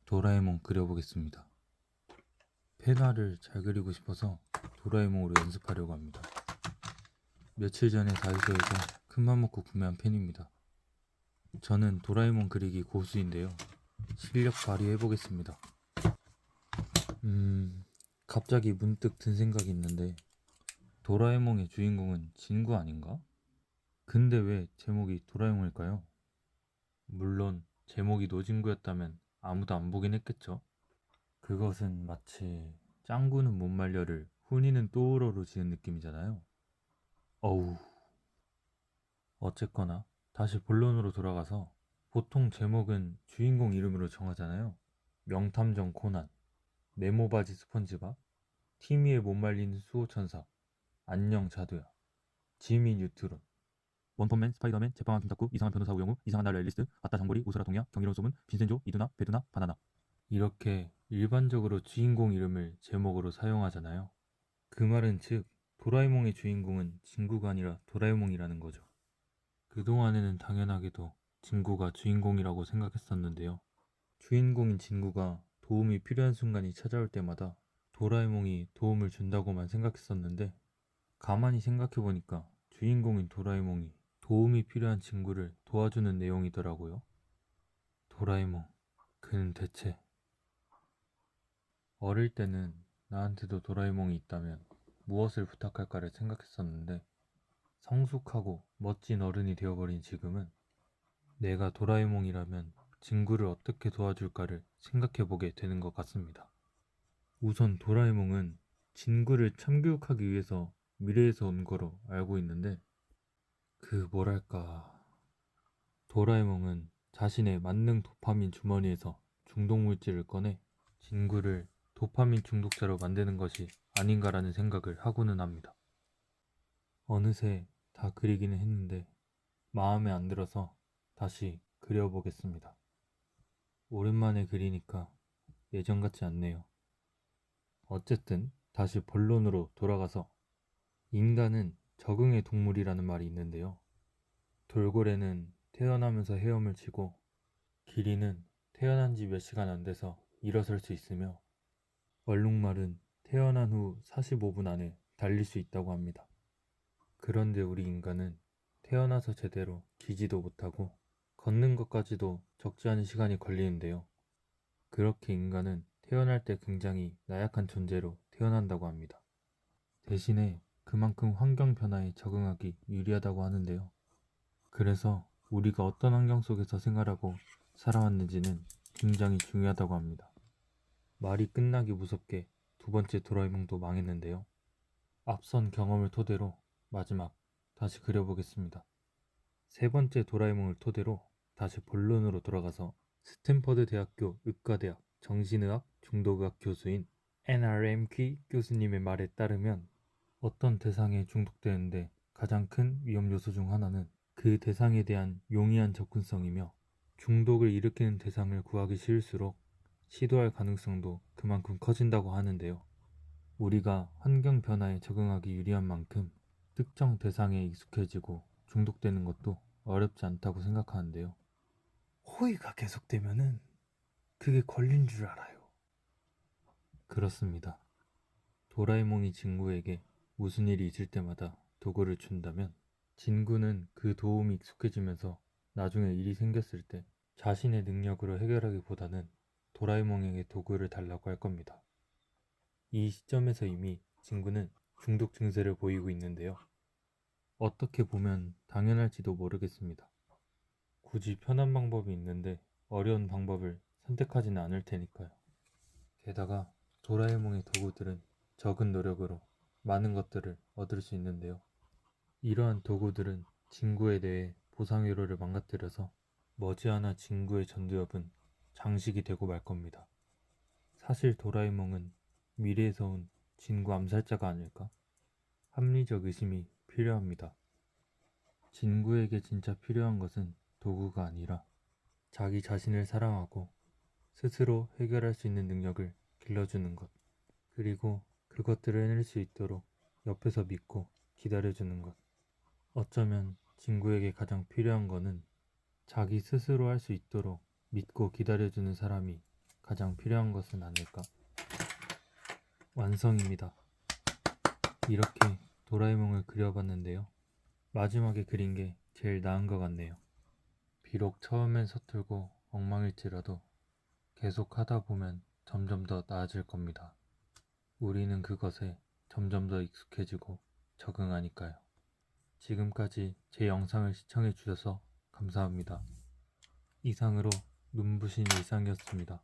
도라에몽 그려보겠습니다. 펜화를 잘 그리고 싶어서 도라에몽으로 연습하려고 합니다. 며칠 전에 다이소에서 큰맘 먹고 구매한 펜입니다. 저는 도라에몽 그리기 고수인데요. 실력 발휘해보겠습니다. 갑자기 문득 든 생각이 있는데 도라에몽의 주인공은 진구 아닌가? 근데 왜 제목이 도라에몽일까요? 물론 제목이 노진구였다면 아무도 안 보긴 했겠죠. 그것은 마치 짱구는 못 말려를 훈이는 또우러로 지은 느낌이잖아요. 어우. 어쨌거나 다시 본론으로 돌아가서 보통 제목은 주인공 이름으로 정하잖아요. 명탐정 코난, 네모바지 스펀지밥, 티미의 못 말리는 수호천사, 안녕 자두야, 지미 뉴트론, 원펀맨, 스파이더맨, 제빵한 김탁구, 이상한 변호사 우영우, 이상한 나라 앨리스, 아따 장보리, 오스라 동야, 경이로운 소문, 빈센조, 이두나, 베두나, 바나나. 이렇게 일반적으로 주인공 이름을 제목으로 사용하잖아요. 그 말은 즉 도라에몽의 주인공은 진구가 아니라 도라에몽이라는 거죠. 그동안에는 당연하게도 진구가 주인공이라고 생각했었는데요. 주인공인 진구가 도움이 필요한 순간이 찾아올 때마다 도라에몽이 도움을 준다고만 생각했었는데 가만히 생각해보니까 주인공인 도라에몽이 도움이 필요한 친구를 도와주는 내용이더라고요. 도라에몽, 그는 대체 어릴 때는 나한테도 도라에몽이 있다면 무엇을 부탁할까를 생각했었는데 성숙하고 멋진 어른이 되어버린 지금은 내가 도라에몽이라면 친구를 어떻게 도와줄까를 생각해보게 되는 것 같습니다. 우선 도라에몽은 친구를 참교육하기 위해서 미래에서 온 거로 알고 있는데 뭐랄까 도라에몽은 자신의 만능 도파민 주머니에서 중독물질을 꺼내 친구를 도파민 중독자로 만드는 것이 아닌가라는 생각을 하고는 합니다. 어느새 다 그리기는 했는데 마음에 안 들어서 다시 그려보겠습니다. 오랜만에 그리니까 예전 같지 않네요. 어쨌든 다시 본론으로 돌아가서 인간은 적응의 동물이라는 말이 있는데요. 돌고래는 태어나면서 헤엄을 치고 기린은 태어난 지 몇 시간 안 돼서 일어설 수 있으며 얼룩말은 태어난 후 45분 안에 달릴 수 있다고 합니다. 그런데 우리 인간은 태어나서 제대로 기지도 못하고 걷는 것까지도 적지 않은 시간이 걸리는데요. 그렇게 인간은 태어날 때 굉장히 나약한 존재로 태어난다고 합니다. 대신에 그만큼 환경 변화에 적응하기 유리하다고 하는데요. 그래서 우리가 어떤 환경 속에서 생활하고 살아왔는지는 굉장히 중요하다고 합니다. 말이 끝나기 무섭게 두 번째 도라에몽도 망했는데요. 앞선 경험을 토대로 마지막 다시 그려보겠습니다. 세 번째 도라에몽을 토대로 다시 본론으로 돌아가서 스탠퍼드 대학교 의과대학 정신의학 중독의학 교수인 NRMK 교수님의 말에 따르면 어떤 대상에 중독되는데 가장 큰 위험 요소 중 하나는 그 대상에 대한 용이한 접근성이며 중독을 일으키는 대상을 구하기 쉬울수록 시도할 가능성도 그만큼 커진다고 하는데요. 우리가 환경 변화에 적응하기 유리한 만큼 특정 대상에 익숙해지고 중독되는 것도 어렵지 않다고 생각하는데요. 호의가 계속되면은 그게 걸린 줄 알아요. 그렇습니다. 도라에몽이 진구에게 무슨 일이 있을 때마다 도구를 준다면 진구는 그 도움이 익숙해지면서 나중에 일이 생겼을 때 자신의 능력으로 해결하기보다는 도라에몽에게 도구를 달라고 할 겁니다. 이 시점에서 이미 진구는 중독 증세를 보이고 있는데요. 어떻게 보면 당연할지도 모르겠습니다. 굳이 편한 방법이 있는데 어려운 방법을 선택하지는 않을 테니까요. 게다가 도라에몽의 도구들은 적은 노력으로 많은 것들을 얻을 수 있는데요. 이러한 도구들은 진구에 대해 보상회로를 망가뜨려서 머지않아 진구의 전두엽은 장식이 되고 말 겁니다. 사실 도라에몽은 미래에서 온 진구 암살자가 아닐까? 합리적 의심이 필요합니다. 진구에게 진짜 필요한 것은 도구가 아니라 자기 자신을 사랑하고 스스로 해결할 수 있는 능력을 길러주는 것, 그리고 그것들을 해낼 수 있도록 옆에서 믿고 기다려주는 것. 어쩌면 진구에게 가장 필요한 것은 자기 스스로 할 수 있도록 믿고 기다려주는 사람이 가장 필요한 것은 아닐까? 완성입니다. 이렇게 도라에몽을 그려봤는데요. 마지막에 그린 게 제일 나은 것 같네요. 비록 처음엔 서툴고 엉망일지라도 계속 하다 보면 점점 더 나아질 겁니다. 우리는 그것에 점점 더 익숙해지고 적응하니까요. 지금까지 제 영상을 시청해 주셔서 감사합니다. 이상으로 눈부신 일상이었습니다.